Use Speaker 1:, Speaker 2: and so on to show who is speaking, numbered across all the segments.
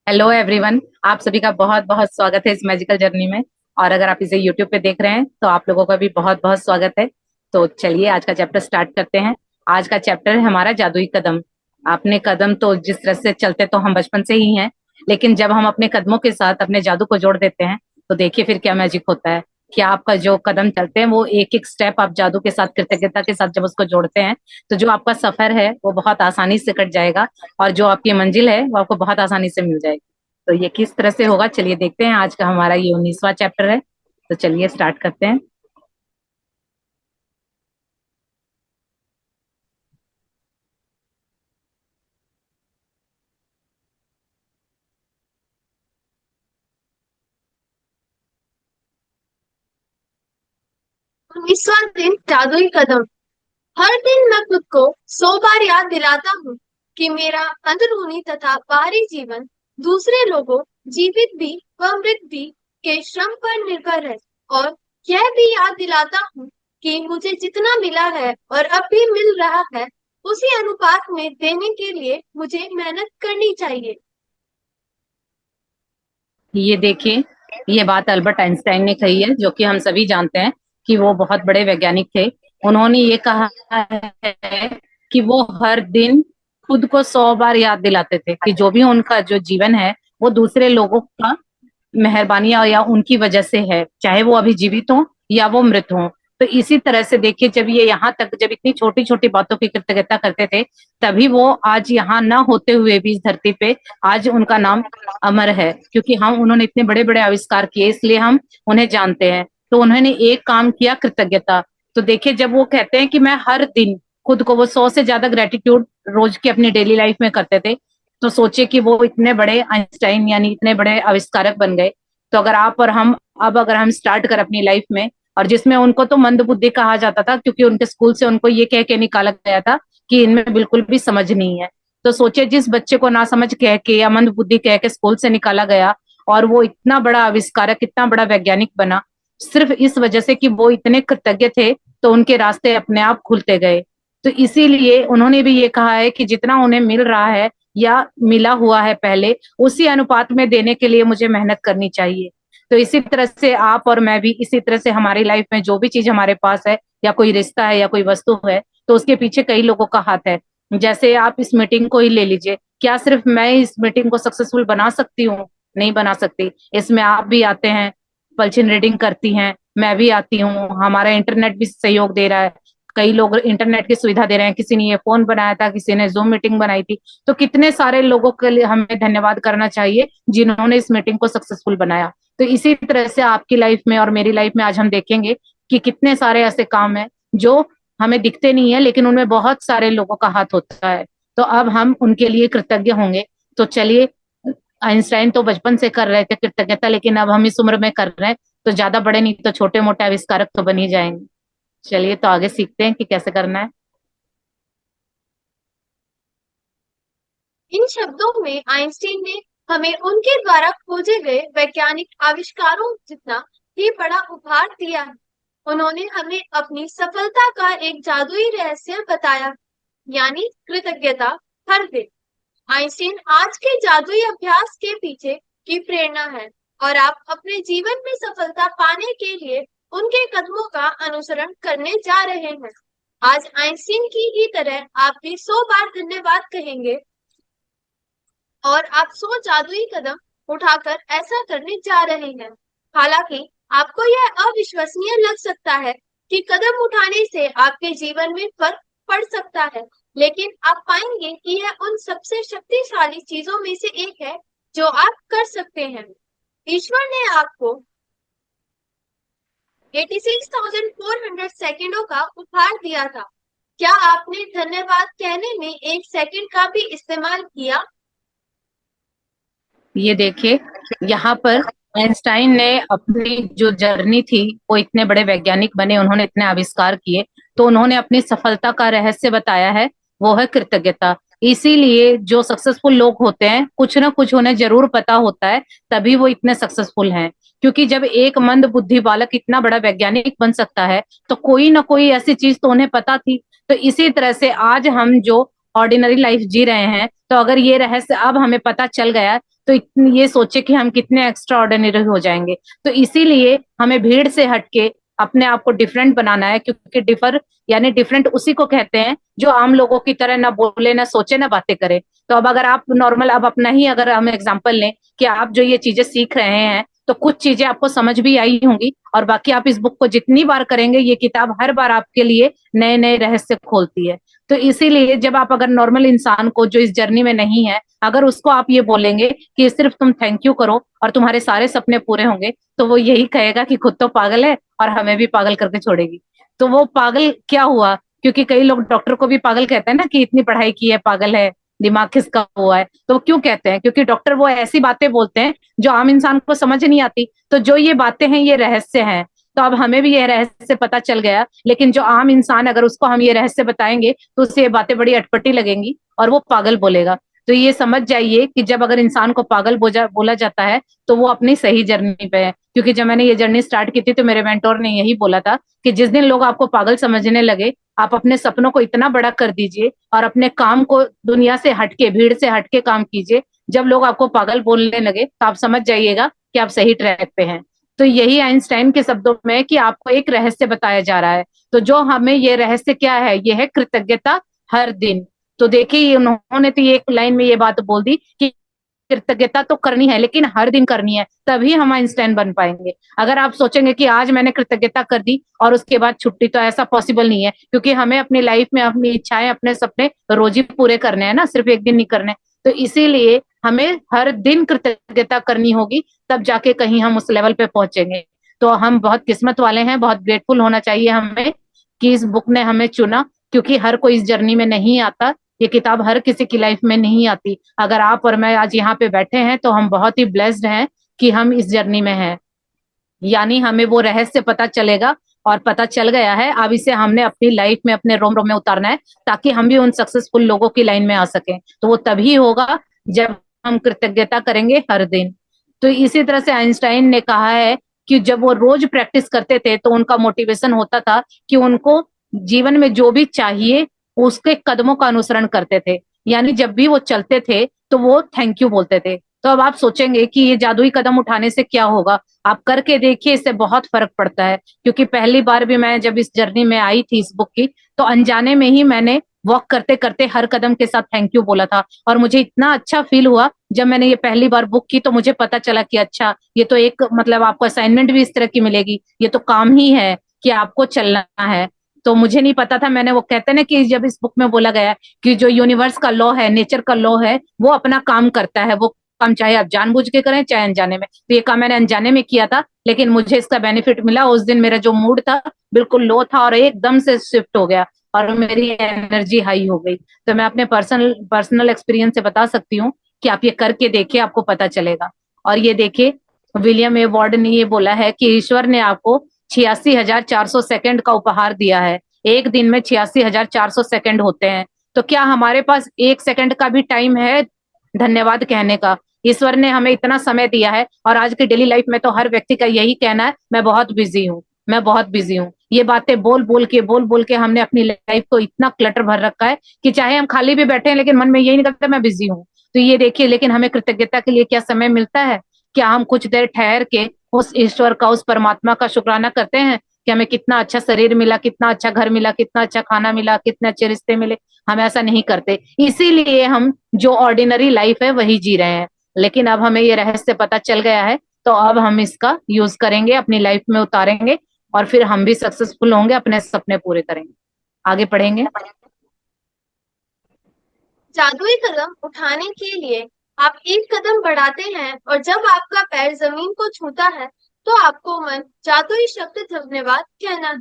Speaker 1: Hello everyone. आप सभी का बहुत बहुत स्वागत है इस मैजिकल जर्नी में। और अगर आप इसे यूट्यूब पे देख रहे हैं तो आप लोगों का भी बहुत बहुत स्वागत है। तो चलिए आज का चैप्टर स्टार्ट करते हैं। आज का चैप्टर है हमारा जादुई कदम। अपने कदम तो जिस तरह से चलते तो हम बचपन से ही हैं, लेकिन जब हम अपने कदमों के साथ अपने जादू को जोड़ देते हैं तो देखिए फिर क्या मैजिक होता है। क्या आपका जो कदम चलते हैं वो एक एक स्टेप आप जादू के साथ कृतज्ञता के साथ जब उसको जोड़ते हैं तो जो आपका सफर है वो बहुत आसानी से कट जाएगा और जो आपकी मंजिल है वो आपको बहुत आसानी से मिल जाएगी। तो ये किस तरह से होगा चलिए देखते हैं। आज का हमारा ये 19वां चैप्टर है। तो चलिए स्टार्ट करते हैं।
Speaker 2: 19वां दिन जादुई कदम। हर दिन मैं खुद को 100 बार याद दिलाता हूँ कि मेरा अंदरूनी तथा बाहरी जीवन दूसरे लोगों, जीवित भी व मृत भी, के श्रम पर निर्भर है। और यह भी याद दिलाता हूँ कि मुझे जितना मिला है और अब भी मिल रहा है, उसी अनुपात में देने के लिए मुझे मेहनत करनी चाहिए।
Speaker 1: ये देखिए, ये बात अल्बर्ट आइंस्टाइन ने कही है, जो कि हम सभी जानते हैं कि वो बहुत बड़े वैज्ञानिक थे। उन्होंने ये कहा है कि वो हर दिन खुद को 100 बार याद दिलाते थे कि जो भी उनका जो जीवन है वो दूसरे लोगों का मेहरबानियां या उनकी वजह से है, चाहे वो अभी जीवित हो या वो मृत हो। तो इसी तरह से देखिए, जब ये यहाँ तक जब इतनी छोटी छोटी बातों की कृतज्ञता करते थे, तभी वो आज यहाँ ना होते हुए भी इस धरती पे आज उनका नाम अमर है, क्योंकि हम उन्होंने इतने बड़े बड़े आविष्कार किए इसलिए हम उन्हें जानते हैं। तो उन्होंने एक काम किया, कृतज्ञता। तो देखिए, जब वो कहते हैं कि मैं हर दिन खुद को, वो 100 से ज्यादा ग्रेटिट्यूड रोज की अपनी डेली लाइफ में करते थे। तो सोचे कि वो इतने बड़े आइंस्टाइन यानी इतने बड़े आविष्कारक बन गए। तो अगर आप और हम अब अगर हम स्टार्ट कर अपनी लाइफ में, और जिसमें उनको तो मंद बुद्धि कहा जाता था क्योंकि उनके स्कूल से उनको ये कह के निकाला गया था कि इनमें बिल्कुल भी समझ नहीं है। तो सोचिए, जिस बच्चे को ना समझ कह के या मंद बुद्धि कह के स्कूल से निकाला गया, और वो इतना बड़ा आविष्कारक, इतना बड़ा वैज्ञानिक बना, सिर्फ इस वजह से कि वो इतने कृतज्ञ थे। तो उनके रास्ते अपने आप खुलते गए। तो इसीलिए उन्होंने भी ये कहा है कि जितना उन्हें मिल रहा है या मिला हुआ है पहले, उसी अनुपात में देने के लिए मुझे मेहनत करनी चाहिए। तो इसी तरह से आप और मैं भी, इसी तरह से हमारी लाइफ में जो भी चीज हमारे पास है, या कोई रिश्ता है या कोई वस्तु है, तो उसके पीछे कई लोगों का हाथ है। जैसे आप इस मीटिंग को ही ले लीजिए, क्या सिर्फ मैं इस मीटिंग को सक्सेसफुल बना सकती हूँ? नहीं बना सकती। इसमें आप भी आते हैं, पलचिन रीडिंग करती हैं, मैं भी आती हूँ, हमारा इंटरनेट भी सहयोग दे रहा है, कई लोग इंटरनेट की सुविधा दे रहे हैं, किसी ने ये फोन बनाया था, किसी ने जूम मीटिंग बनाई थी। तो कितने सारे लोगों के लिए हमें धन्यवाद करना चाहिए जिन्होंने इस मीटिंग को सक्सेसफुल बनाया। तो इसी तरह से आपकी लाइफ में और मेरी लाइफ में आज हम देखेंगे कि कितने सारे ऐसे काम हैं जो हमें दिखते नहीं है, लेकिन उनमें बहुत सारे लोगों का हाथ होता है। तो अब हम उनके लिए कृतज्ञ होंगे। तो चलिए, आइंस्टाइन तो बचपन से कर रहे थे कृतज्ञता, लेकिन अब हम इस उम्र में कर रहे हैं, तो ज्यादा बड़े नहीं तो छोटे मोटे आविष्कारक तो बन ही जाएंगे। चलिए तो आगे सीखते हैं कि कैसे करना है।
Speaker 2: इन शब्दों में आइंस्टीन ने हमें उनके द्वारा खोजे गए वैज्ञानिक आविष्कारों जितना ही बड़ा उपहार दिया है। उन्होंने हमें अपनी सफलता का एक जादुई रहस्य बताया, यानी कृतज्ञता। हर दिन आइंस्टीन आज के जादुई अभ्यास के पीछे की प्रेरणा है, और आप अपने जीवन में सफलता पाने के लिए उनके कदमों का अनुसरण करने जा रहे हैं। आज आइंस्टीन की ही तरह आप भी 100 बार धन्यवाद कहेंगे, और आप 100 जादुई कदम उठाकर ऐसा करने जा रहे हैं। हालांकि आपको यह अविश्वसनीय लग सकता है कि कदम उठाने से आपके जीवन में फर्क पड़ सकता है, लेकिन आप पाएंगे कि यह उन सबसे शक्तिशाली चीजों में से एक है जो आप कर सकते हैं। ईश्वर ने आपको 86,400 सेकेंडों का उपहार दिया था। क्या आपने धन्यवाद कहने में 1 सेकंड का भी इस्तेमाल किया?
Speaker 1: ये देखिए, यहाँ पर आइंस्टाइन ने अपनी जो जर्नी थी, वो इतने बड़े वैज्ञानिक बने, उन्होंने इतने आविष्कार किए, तो उन्होंने अपनी सफलता का रहस्य बताया है, वो है कृतज्ञता। इसीलिए जो सक्सेसफुल लोग होते हैं, कुछ ना कुछ उन्हें जरूर पता होता है, तभी वो इतने सक्सेसफुल हैं। क्योंकि जब एक मंद बुद्धि बालक इतना बड़ा वैज्ञानिक बन सकता है, तो कोई ना कोई ऐसी चीज तो उन्हें पता थी। तो इसी तरह से आज हम जो ऑर्डिनरी लाइफ जी रहे हैं, तो अगर ये रहस्य अब हमें पता चल गया तो ये सोचे कि हम कितने एक्स्ट्रा ऑर्डिनरी हो जाएंगे। तो इसीलिए हमें भीड़ से हटके अपने आप को डिफरेंट बनाना है, क्योंकि डिफर यानी डिफरेंट उसी को कहते हैं जो आम लोगों की तरह ना बोले, ना सोचे, ना बातें करे। तो अब अगर आप नॉर्मल, अब अपना ही अगर हम एग्जांपल लें कि आप जो ये चीजें सीख रहे हैं, तो कुछ चीजें आपको समझ भी आई होंगी, और बाकी आप इस बुक को जितनी बार करेंगे, ये किताब हर बार आपके लिए नए नए रहस्य खोलती है। तो इसीलिए जब आप अगर नॉर्मल इंसान को जो इस जर्नी में नहीं है, अगर उसको आप ये बोलेंगे कि सिर्फ तुम थैंक यू करो और तुम्हारे सारे सपने पूरे होंगे, तो वो यही कहेगा कि खुद तो पागल है और हमें भी पागल करके छोड़ेगी। तो वो पागल क्या हुआ, क्योंकि कई लोग डॉक्टर को भी पागल कहते हैं ना, कि इतनी पढ़ाई की है, पागल है, दिमाग किसका हुआ है। तो वो क्यों कहते हैं? क्योंकि डॉक्टर वो ऐसी बातें बोलते हैं जो आम इंसान को समझ नहीं आती। तो जो ये बातें हैं, ये रहस्य हैं। तो अब हमें भी ये रहस्य पता चल गया, लेकिन जो आम इंसान, अगर उसको हम ये रहस्य बताएंगे तो उसे ये बातें बड़ी अटपटी लगेंगी और वो पागल बोलेगा। तो ये समझ जाइए कि जब अगर इंसान को पागल बोला जाता है, तो वो अपनी सही जर्नी पे है। क्योंकि जब मैंने ये जर्नी स्टार्ट की थी, तो मेरे मेंटोर ने यही बोला था कि जिस दिन लोग आपको पागल समझने लगे, आप अपने सपनों को इतना बड़ा कर दीजिए और अपने काम को दुनिया से हटके, भीड़ से हटके काम कीजिए। जब लोग आपको पागल बोलने लगे, तो आप समझ जाइएगा कि आप सही ट्रैक पे हैं। तो यही आइंस्टाइन के शब्दों में है कि आपको एक रहस्य बताया जा रहा है। तो जो हमें ये रहस्य क्या है, ये है कृतज्ञता हर दिन। तो देखिए, उन्होंने तो ये एक लाइन में ये बात बोल दी कि कृतज्ञता तो करनी है, लेकिन हर दिन करनी है, तभी हम आइंस्टाइन बन पाएंगे। अगर आप सोचेंगे कि आज मैंने कृतज्ञता कर दी और उसके बाद छुट्टी, तो ऐसा पॉसिबल नहीं है, क्योंकि हमें अपनी लाइफ में अपनी इच्छाएं, अपने सपने रोज ही पूरे करने हैं ना, सिर्फ एक दिन नहीं करने। तो इसीलिए हमें हर दिन कृतज्ञता करनी होगी, तब जाके कहीं हम उस लेवल पे पहुंचेंगे। तो हम बहुत किस्मत वाले हैं, बहुत ग्रेटफुल होना चाहिए हमें कि इस बुक ने हमें चुना, क्योंकि हर कोई इस जर्नी में नहीं आता। ये किताब हर किसी की लाइफ में नहीं आती। अगर आप और मैं आज यहाँ पे बैठे हैं, तो हम बहुत ही ब्लेस्ड हैं कि हम इस जर्नी में हैं। यानी हमें वो रहस्य पता चलेगा, और पता चल गया है। अब इसे हमने अपनी लाइफ में, अपने रोम रोम में उतारना है, ताकि हम भी उन सक्सेसफुल लोगों की लाइन में आ सकें। तो वो तभी होगा जब हम कृतज्ञता करेंगे हर दिन। तो इसी तरह से आइंस्टाइन ने कहा है कि जब वो रोज प्रैक्टिस करते थे, तो उनका मोटिवेशन होता था कि उनको जीवन में जो भी चाहिए, उसके कदमों का अनुसरण करते थे। यानी जब भी वो चलते थे, तो वो थैंक यू बोलते थे। तो अब आप सोचेंगे कि ये जादुई कदम उठाने से क्या होगा। आप करके देखिए, इससे बहुत फर्क पड़ता है। क्योंकि पहली बार भी मैं जब इस जर्नी में आई थी इस बुक की, तो अनजाने में ही मैंने वॉक करते करते हर कदम के साथ थैंक यू बोला था, और मुझे इतना अच्छा फील हुआ जब मैंने ये पहली बार बुक की। तो मुझे पता चला कि अच्छा, ये तो एक मतलब आपको असाइनमेंट भी इस तरह की मिलेगी, ये तो काम ही है कि आपको चलना है। तो मुझे नहीं पता था। मैंने, वो कहते हैं ना कि जब इस बुक में बोला गया है कि जो यूनिवर्स का लॉ है, नेचर का लॉ है, वो अपना काम करता है। वो काम चाहे आप जानबूझ के करें, चाहे अनजाने में। तो ये काम मैंने अनजाने में किया था, लेकिन मुझे इसका बेनिफिट मिला। उस दिन मेरा जो मूड था, बिल्कुल लो था, और एकदम से शिफ्ट हो गया और मेरी एनर्जी हाई हो गई। तो मैं अपने पर्सनल एक्सपीरियंस से बता सकती हूँ कि आप ये करके देखिए, आपको पता चलेगा। और ये देखिए, विलियम ए वार्ड ने ये बोला है कि ईश्वर ने आपको 86,400 सेकंड का उपहार दिया है। एक दिन में 86,400 सेकंड होते हैं। तो क्या हमारे पास एक सेकंड का भी टाइम है धन्यवाद कहने का? ईश्वर ने हमें इतना समय दिया है, और आज की डेली लाइफ में तो हर व्यक्ति का यही कहना है, मैं बहुत बिजी हूँ, मैं बहुत बिजी हूँ। ये बातें बोल बोल के हमने अपनी लाइफ को इतना क्लटर भर रखा है कि चाहे हम खाली भी बैठे हैं, लेकिन मन में यही निकलता मैं बिजी हूँ। तो ये देखिए, लेकिन हमें कृतज्ञता के लिए क्या समय मिलता है? क्या हम कुछ देर ठहर के उस ईश्वर का, उस परमात्मा का शुक्राना करते हैं कि हमें कितना अच्छा शरीर मिला, कितना अच्छा घर मिला, कितना अच्छा खाना मिला, कितने अच्छे रिश्ते मिले? हम ऐसा नहीं करते। इसीलिए हम जो ऑर्डिनरी लाइफ है वही जी रहे हैं। लेकिन अब हमें ये रहस्य पता चल गया है, तो अब हम इसका यूज करेंगे, अपनी लाइफ में उतारेंगे, और फिर हम भी सक्सेसफुल होंगे, अपने सपने पूरे करेंगे, आगे बढ़ेंगे।
Speaker 2: जादुई कदम उठाने के लिए आप एक कदम बढ़ाते हैं, और जब आपका पैर जमीन को छूता है, तो आपको मन जादुई शब्द धन्यवाद कहना है।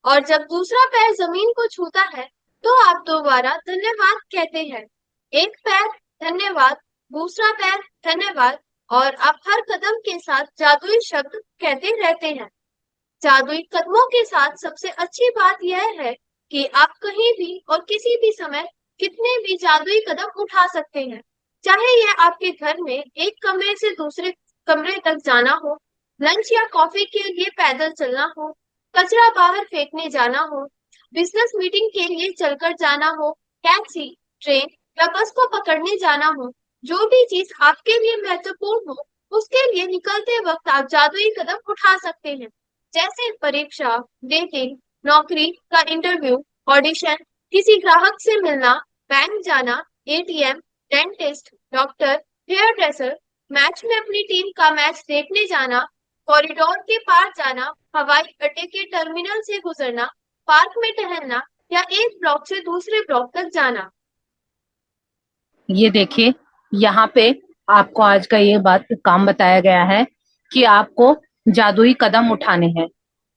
Speaker 2: और जब दूसरा पैर जमीन को छूता है, तो आप दोबारा धन्यवाद कहते हैं। एक पैर धन्यवाद, दूसरा पैर धन्यवाद, और आप हर कदम के साथ जादुई शब्द कहते रहते हैं। जादुई कदमों के साथ सबसे अच्छी बात यह है कि आप कहीं भी और किसी भी समय कितने भी जादुई कदम उठा सकते हैं। चाहे यह आपके घर में एक कमरे से दूसरे कमरे तक जाना हो, लंच या कॉफी के लिए पैदल चलना हो, कचरा बाहर फेंकने जाना हो, बिजनेस मीटिंग के लिए चलकर जाना हो, टैक्सी, ट्रेन या बस को पकड़ने जाना हो, जो भी चीज आपके लिए महत्वपूर्ण हो, उसके लिए निकलते वक्त आप जादुई कदम उठा सकते हैं। जैसे परीक्षा, डेटिंग, नौकरी का इंटरव्यू, ऑडिशन, किसी ग्राहक से मिलना, बैंक जाना, ATM, dentist, doctor, hairdresser, match में अपनी टीम का मैच देखने जाना, कॉरिडोर के पार जाना, हवाई अड्डे के टर्मिनल से गुजरना, पार्क में टहलना या एक ब्लॉक से दूसरे ब्लॉक तक जाना।
Speaker 1: ये देखिए, यहाँ पे आपको आज का ये बात काम बताया गया है कि आपको जादुई कदम उठाने हैं।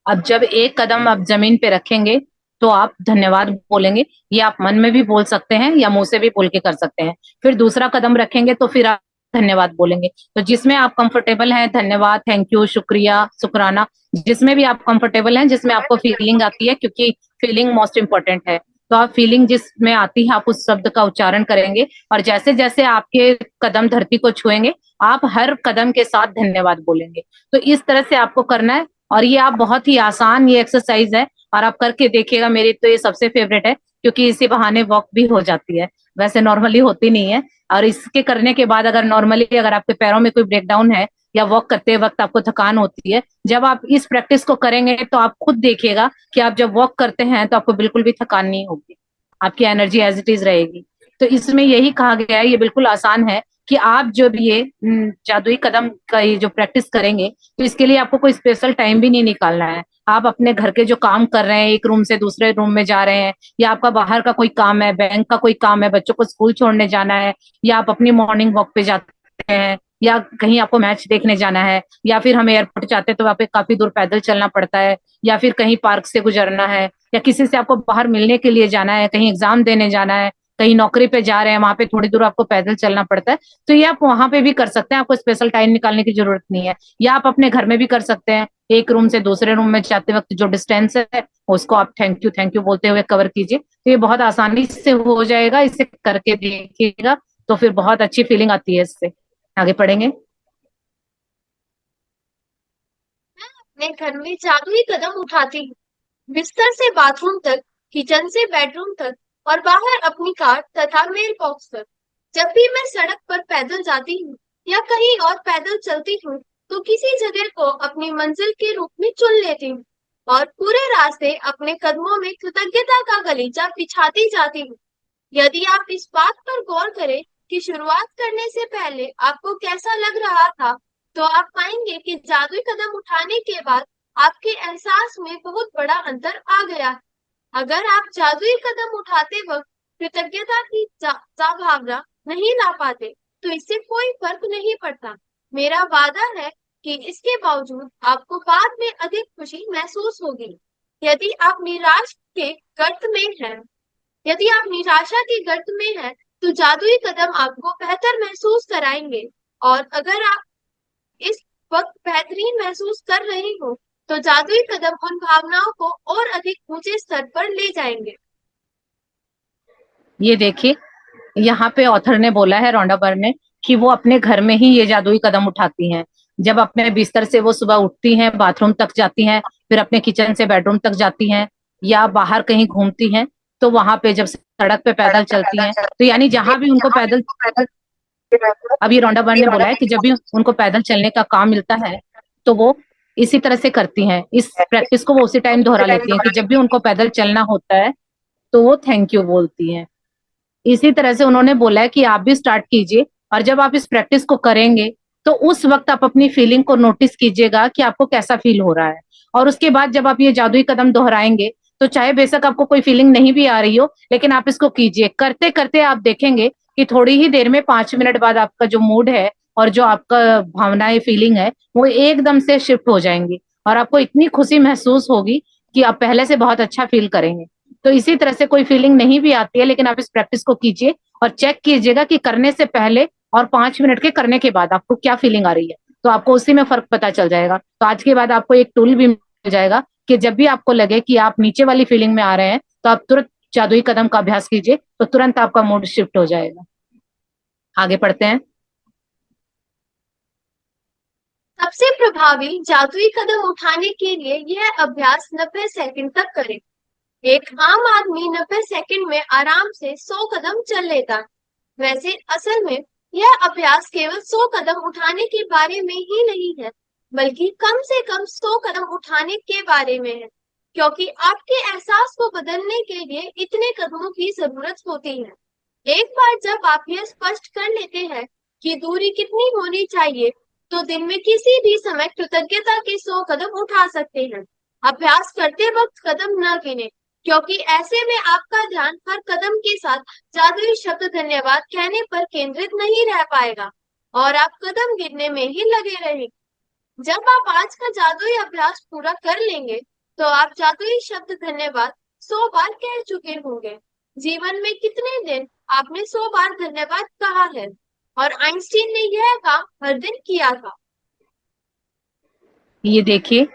Speaker 1: अब जब एक कदम आप जमीन पे रखेंगे तो आप धन्यवाद बोलेंगे। ये आप मन में भी बोल सकते हैं या मुंह से भी बोल के कर सकते हैं। फिर दूसरा कदम रखेंगे तो फिर आप धन्यवाद बोलेंगे। तो जिसमें आप कंफर्टेबल हैं, धन्यवाद, थैंक यू, शुक्रिया, शुक्राना, जिसमें भी आप कंफर्टेबल हैं, जिसमें आपको फीलिंग आती है, क्योंकि फीलिंग मोस्ट इंपॉर्टेंट है। तो आप फीलिंग जिसमें आती है आप उस शब्द का उच्चारण करेंगे, और जैसे जैसे आपके कदम धरती को छुएंगे आप हर कदम के साथ धन्यवाद बोलेंगे। तो इस तरह से आपको करना है, और ये आप बहुत ही आसान ये एक्सरसाइज है, और आप करके देखिएगा। मेरी तो ये सबसे फेवरेट है, क्योंकि इसी बहाने वॉक भी हो जाती है, वैसे नॉर्मली होती नहीं है। और इसके करने के बाद अगर नॉर्मली अगर आपके पैरों में कोई ब्रेकडाउन है या वॉक करते वक्त आपको थकान होती है, जब आप इस प्रैक्टिस को करेंगे तो आप खुद देखिएगा कि आप जब वॉक करते हैं तो आपको बिल्कुल भी थकान नहीं होगी, आपकी एनर्जी एज इट इज रहेगी। तो इसमें यही कहा गया है, ये बिल्कुल आसान है कि आप जब ये जादुई कदम का ये जो प्रैक्टिस करेंगे तो इसके लिए आपको कोई स्पेशल टाइम भी नहीं निकालना है। आप अपने घर के जो काम कर रहे हैं, एक रूम से दूसरे रूम में जा रहे हैं, या आपका बाहर का कोई काम है, बैंक का कोई काम है, बच्चों को स्कूल छोड़ने जाना है, या आप अपनी मॉर्निंग वॉक पे जाते हैं, या कहीं आपको मैच देखने जाना है, या फिर हम एयरपोर्ट जाते हैं तो वहाँ पे काफी दूर पैदल चलना पड़ता है, या फिर कहीं पार्क से गुजरना है, या किसी से आपको बाहर मिलने के लिए जाना है, कहीं एग्जाम देने जाना है, कहीं नौकरी पे जा रहे हैं, वहां पे थोड़ी दूर आपको पैदल चलना पड़ता है। तो ये आप वहां पे भी कर सकते हैं, आपको स्पेशल टाइम निकालने की जरूरत नहीं है। या आप अपने घर में भी कर सकते हैं, एक रूम से दूसरे रूम में जाते वक्त जो डिस्टेंस है उसको आप थैंक यू बोलते हुए कवर कीजिए। तो ये बहुत आसानी से हो जाएगा, इसे करके देखिएगा तो फिर बहुत अच्छी फीलिंग आती है इससे। आगे पढ़ेंगे।
Speaker 2: मैं अपने घर में जादुई कदम उठाती हूँ, बिस्तर से बाथरूम तक, किचन से बेडरूम तक और बाहर अपनी कार तथा मेल बॉक्स तक। जब भी मैं सड़क पर पैदल जाती हूँ या कहीं और पैदल चलती हूँ, तो किसी जगह को अपनी मंजिल के रूप में चुन लेती हूँ और पूरे रास्ते अपने कदमों में कृतज्ञता का गलीचा बिछाती जाती हूँ। यदि आप इस बात पर गौर करें कि शुरुआत करने से पहले आपको कैसा लग रहा था, तो आप पाएंगे कि जादुई कदम उठाने के बाद आपके एहसास में बहुत बड़ा अंतर आ गया है। अगर आप जादुई कदम उठाते वक्त कृतज्ञता की भावना नहीं ला पाते, तो इससे कोई फर्क नहीं पड़ता। मेरा वादा है कि इसके बावजूद आपको बाद में अधिक खुशी महसूस होगी। यदि आप निराश के गर्त में हैं, यदि आप निराशा के गर्त में हैं, तो जादुई कदम आपको बेहतर महसूस कराएंगे। और अगर आप इस वक्त बेहतरीन महसूस कर रही हो, तो जादुई कदम उन भावनाओं को और अधिक ऊंचे स्तर पर ले जाएंगे।
Speaker 1: ये देखिए, यहाँ पे ऑथर ने बोला है, रोंडा बर ने, कि वो अपने घर में ही ये जादुई कदम उठाती हैं। जब अपने बिस्तर से वो सुबह उठती हैं, बाथरूम तक जाती हैं, फिर अपने किचन से बेडरूम तक जाती हैं, या बाहर कहीं घूमती हैं, तो वहां पे जब सड़क पे पैदल चलती हैं, तो यानी जहां भी उनको पैदल, अब ये रोंडा बर ने बोला है कि जब भी उनको पैदल चलने का काम मिलता है तो वो इसी तरह से करती हैं। इस प्रैक्टिस को वो उसी टाइम दोहरा लेती हैं कि जब भी उनको पैदल चलना होता है तो वो थैंक यू बोलती हैं। इसी तरह से उन्होंने बोला है कि आप भी स्टार्ट कीजिए, और जब आप इस प्रैक्टिस को करेंगे तो उस वक्त आप अपनी फीलिंग को नोटिस कीजिएगा कि आपको कैसा फील हो रहा है। और उसके बाद जब आप ये जादुई कदम दोहराएंगे तो चाहे बेशक आपको कोई फीलिंग नहीं भी आ रही हो, लेकिन आप इसको कीजिए। करते करते आप देखेंगे कि थोड़ी ही देर में, 5 मिनट बाद, आपका जो मूड है और जो आपका भावनाएं फीलिंग है वो एकदम से शिफ्ट हो जाएंगी, और आपको इतनी खुशी महसूस होगी कि आप पहले से बहुत अच्छा फील करेंगे। तो इसी तरह से कोई फीलिंग नहीं भी आती है, लेकिन आप इस प्रैक्टिस को कीजिए और चेक कीजिएगा कि करने से पहले और 5 मिनट के करने के बाद आपको क्या फीलिंग आ रही है। तो आपको उसी में फर्क पता चल जाएगा। तो आज के बाद आपको एक टूल भी मिल जाएगा कि जब भी आपको लगे कि आप नीचे वाली फीलिंग में आ रहे हैं तो आप तुरंत जादुई कदम का अभ्यास कीजिए, तो तुरंत आपका मूड शिफ्ट हो जाएगा। आगे पढ़ते हैं।
Speaker 2: सबसे प्रभावी जादुई कदम उठाने के लिए यह अभ्यास 90 सेकंड तक करें। एक आम आदमी 90 सेकंड में आराम से 100 कदम चल लेता है। वैसे असल में यह अभ्यास केवल 100 कदम उठाने के बारे में ही नहीं है, बल्कि कम से कम 100 कदम उठाने के बारे में है, क्योंकि आपके एहसास को बदलने के लिए इतने कदमों की जरूरत होती है। एक बार जब आप यह स्पष्ट कर लेते हैं कि दूरी कितनी होनी चाहिए, तो दिन में किसी भी समय कृतज्ञता के 100 कदम उठा सकते हैं। अभ्यास करते वक्त कदम न गिने, क्योंकि ऐसे में आपका ध्यान हर कदम के साथ जादुई शब्द धन्यवाद कहने पर केंद्रित नहीं रह पाएगा और आप कदम गिनने में ही लगे रहेंगे। जब आप आज का जादुई अभ्यास पूरा कर लेंगे, तो आप जादुई शब्द धन्यवाद 100 बार कह चुके होंगे। जीवन में कितने दिन आपने 100 बार धन्यवाद कहा है? और आइंस्टीन ने यह काम हर दिन किया था।
Speaker 1: ये देखिए,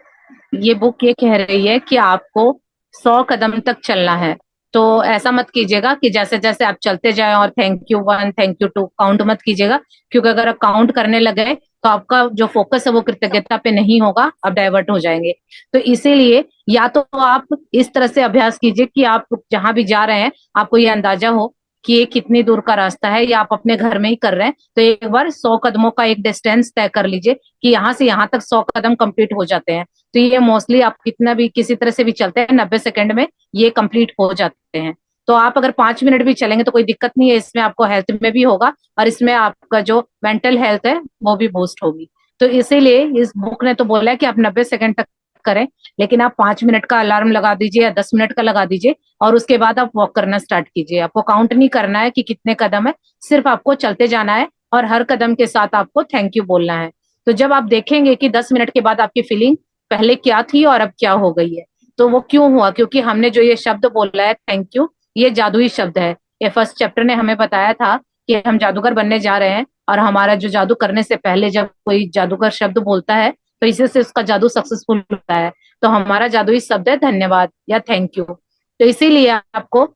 Speaker 1: ये बुक ये कह रही है कि आपको 100 कदम तक चलना है। तो ऐसा मत कीजिएगा कि जैसे जैसे आप चलते जाएं और thank you 1 thank you 2 count मत कीजिएगा, क्योंकि अगर आप काउंट करने लगे तो आपका जो फोकस है वो कृतज्ञता पे नहीं होगा, आप डाइवर्ट हो जाएंगे। तो इसीलिए या तो आप इस तरह से अभ्यास कीजिए कि आप जहां भी जा रहे हैं आपको ये अंदाजा हो कि ये कितनी दूर का रास्ता है, या आप अपने घर में ही कर रहे हैं तो एक बार 100 कदमों का एक डिस्टेंस तय कर लीजिए कि यहाँ से यहाँ तक 100 कदम कंप्लीट हो जाते हैं। तो ये मोस्टली आप कितना भी किसी तरह से भी चलते हैं 90 सेकंड में ये कंप्लीट हो जाते हैं। तो आप अगर 5 मिनट भी चलेंगे तो कोई दिक्कत नहीं है, इसमें आपको हेल्थ में भी होगा और इसमें आपका जो मेंटल हेल्थ है वो भी बूस्ट होगी। तो इसीलिए इस बुक ने तो बोला है कि आप 90 सेकंड तक करें, लेकिन आप 5 मिनट का अलार्म लगा दीजिए या 10 मिनट का लगा दीजिए और उसके बाद आप वॉक करना स्टार्ट कीजिए। आपको काउंट नहीं करना है कि कितने कदम है, सिर्फ आपको चलते जाना है और हर कदम के साथ आपको थैंक यू बोलना है। तो जब आप देखेंगे कि 10 मिनट के बाद आपकी फीलिंग पहले क्या थी और अब क्या हो गई है, तो वो क्यों हुआ, क्योंकि हमने जो ये शब्द बोला है थैंक यू, ये जादुई शब्द है। ये फर्स्ट चैप्टर ने हमें बताया था कि हम जादूगर बनने जा रहे हैं और हमारा जो जादू करने से पहले जब कोई जादूगर शब्द बोलता है तो इसी से उसका जादू सक्सेसफुल होता है। तो हमारा जादुई शब्द है धन्यवाद या थैंक यू। तो इसीलिए आपको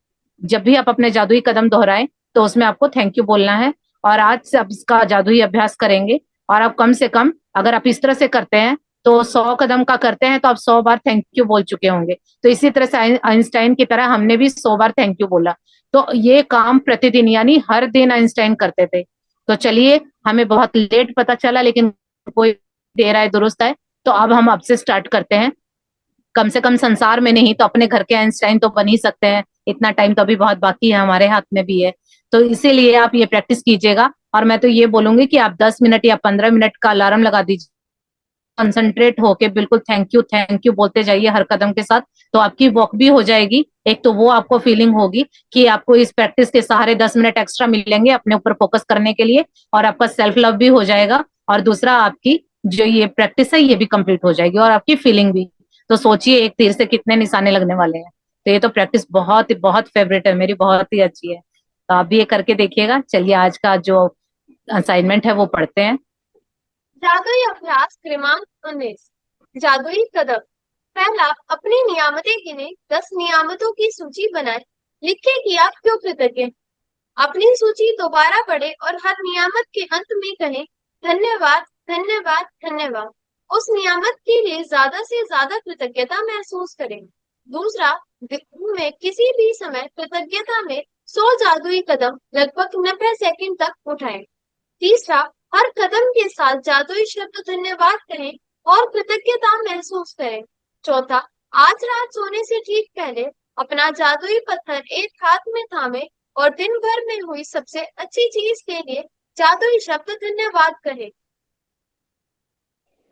Speaker 1: जब भी आप अपने जादुई कदम दोहराएं तो उसमें आपको थैंक यू बोलना है। और आज से आप इसका जादुई अभ्यास करेंगे और आप कम से कम अगर आप इस तरह से करते हैं तो 100 कदम का करते हैं तो आप 100 बार थैंक यू बोल चुके होंगे। तो इसी तरह से आइंस्टाइन की तरह हमने भी 100 बार थैंक यू बोला। तो ये काम प्रतिदिन यानी हर दिन आइंस्टाइन करते थे। तो चलिए, हमें बहुत लेट पता चला लेकिन कोई देर आए दुरुस्त है। तो अब हम अब से स्टार्ट करते हैं। कम से कम संसार में नहीं तो अपने घर के आइंस्टाइन तो बन ही सकते हैं। इतना टाइम तो अभी बहुत बाकी है, हमारे हाथ में भी है। तो इसीलिए आप ये प्रैक्टिस कीजिएगा और मैं तो ये बोलूंगी कि आप 10 मिनट या 15 मिनट का अलार्म लगा दीजिए, कंसंट्रेट होके बिल्कुल थैंक यू बोलते जाइए हर कदम के साथ। तो आपकी वॉक भी हो जाएगी, एक तो वो आपको फीलिंग होगी कि आपको इस प्रैक्टिस के सहारे 10 मिनट एक्स्ट्रा मिलेंगे अपने ऊपर फोकस करने के लिए और आपका सेल्फ लव भी हो जाएगा। और दूसरा, आपकी जो ये प्रैक्टिस है ये भी कंप्लीट हो जाएगी और आपकी फीलिंग भी। तो सोचिए एक तीर से कितने निशाने लगने वाले हैं। तो ये तो प्रैक्टिस बहुत बहुत फेवरेट है मेरी, बहुत ही अच्छी है। तो आप भी ये करके देखिएगा। चलिए आज का जो असाइनमेंट है वो पढ़ते हैं।
Speaker 2: जादुई अभ्यास क्रमांक 19। जादुई कदम। पहला, अपनी नियामतें गिने। 10 नियामतों की सूची बनाए। लिखे कि आप क्यों कृतज्ञ हैं। अपनी सूची दोबारा पढ़े और हर नियामत के अंत में कहें धन्यवाद, धन्यवाद, धन्यवाद। उस नियामत के लिए ज्यादा से ज्यादा कृतज्ञता महसूस करें। दूसरा, दिन में किसी भी समय कृतज्ञता में 100 जादुई कदम लगभग 90 सेकंड तक उठाएं। तीसरा, हर कदम के साथ जादुई शब्द धन्यवाद कहें और कृतज्ञता महसूस करें। चौथा, आज रात सोने से ठीक पहले अपना जादुई पत्थर एक हाथ में थामे और दिन भर में हुई सबसे अच्छी चीज के लिए जादुई शब्द धन्यवाद कहें।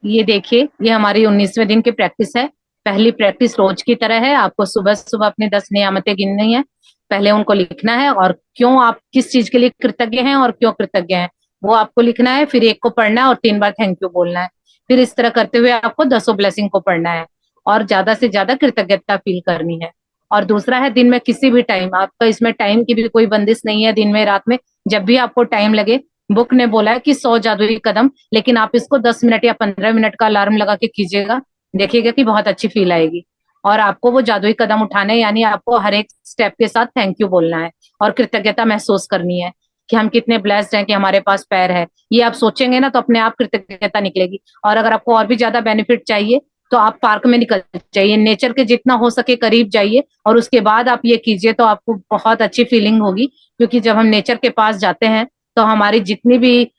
Speaker 1: ये देखिए, ये हमारी 19वें दिन की प्रैक्टिस है। पहली प्रैक्टिस रोज की तरह है, आपको सुबह सुबह अपनी 10 नियामतें गिननी है। पहले उनको लिखना है और क्यों आप किस चीज के लिए कृतज्ञ हैं और क्यों कृतज्ञ हैं वो आपको लिखना है। फिर एक को पढ़ना है और 3 बार थैंक यू बोलना है। फिर इस तरह करते हुए आपको 10 ब्लेसिंग को पढ़ना है और ज्यादा से ज्यादा कृतज्ञता फील करनी है। और दूसरा है, दिन में किसी भी टाइम, आपका इसमें टाइम की भी कोई बंदिश नहीं है, दिन में रात में जब भी आपको टाइम लगे। बुक ने बोला है कि 100 जादुई कदम, लेकिन आप इसको 10 मिनट या 15 मिनट का अलार्म लगा के कीजिएगा, देखिएगा कि बहुत अच्छी फील आएगी। और आपको वो जादुई कदम उठाने यानी आपको हर एक स्टेप के साथ थैंक यू बोलना है और कृतज्ञता महसूस करनी है कि हम कितने ब्लेस्ड हैं कि हमारे पास पैर है। ये आप सोचेंगे ना तो अपने आप कृतज्ञता निकलेगी। और अगर आपको और भी ज्यादा बेनिफिट चाहिए तो आप पार्क में निकल जाइए, नेचर के जितना हो सके करीब जाइए, और उसके बाद आप ये कीजिए तो आपको बहुत अच्छी फीलिंग होगी। क्योंकि जब हम नेचर के पास जाते हैं तो हमारी जितनी भी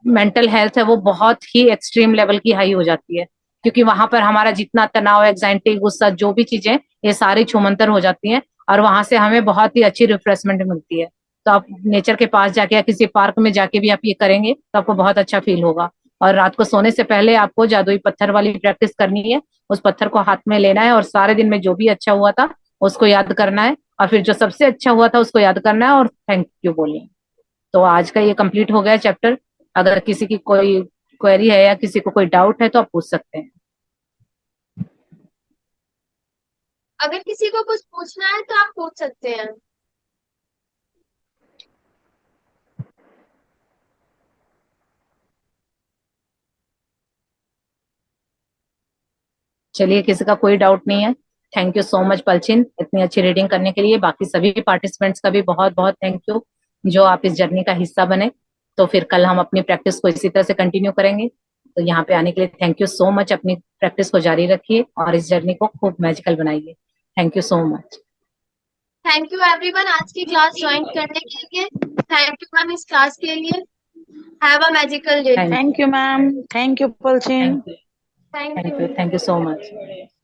Speaker 1: मेंटल हेल्थ है वो बहुत ही एक्सट्रीम लेवल की हाई हो जाती है। क्योंकि वहां पर हमारा जितना तनाव, एग्जाइटी, गुस्सा, जो भी चीजें, ये सारी छूमंतर हो जाती हैं, और वहां से हमें बहुत ही अच्छी रिफ्रेशमेंट मिलती है। तो आप नेचर के पास जाके या किसी पार्क में जाके भी आप ये करेंगे तो आपको बहुत अच्छा फील होगा। और रात को सोने से पहले आपको जादुई पत्थर वाली प्रैक्टिस करनी है। उस पत्थर को हाथ में लेना है और सारे दिन में जो भी अच्छा हुआ था उसको याद करना है, और फिर जो सबसे अच्छा हुआ था उसको याद करना है और थैंक यू बोलना है। तो आज का ये कंप्लीट हो गया चैप्टर। अगर किसी की कोई क्वेरी है या किसी को कोई डाउट है तो आप पूछ सकते हैं।
Speaker 2: अगर किसी को कुछ पूछना है तो आप पूछ सकते हैं।
Speaker 1: चलिए, किसी का कोई डाउट नहीं है। थैंक यू सो मच पलचिन, इतनी अच्छी रीडिंग करने के लिए। बाकी सभी पार्टिसिपेंट्स का भी बहुत बहुत थैंक यू जो आप इस जर्नी का हिस्सा बने। तो फिर कल हम अपनी प्रैक्टिस को इसी तरह से कंटिन्यू करेंगे। तो यहाँ पे आने के लिए थैंक यू सो मच। अपनी प्रैक्टिस को जारी रखिए और इस जर्नी को खूब मैजिकल बनाइए। Thank you so much.
Speaker 2: Thank you everyone आज की क्लास ज्वाइन करने के लिए। थैंक यू मैम इस क्लास के लिए। Have a magical day.
Speaker 1: Thank
Speaker 3: thank you ma'am, thank you पलचिन।
Speaker 1: You.
Speaker 2: Thank
Speaker 1: thank
Speaker 2: you.
Speaker 1: You, thank you so much.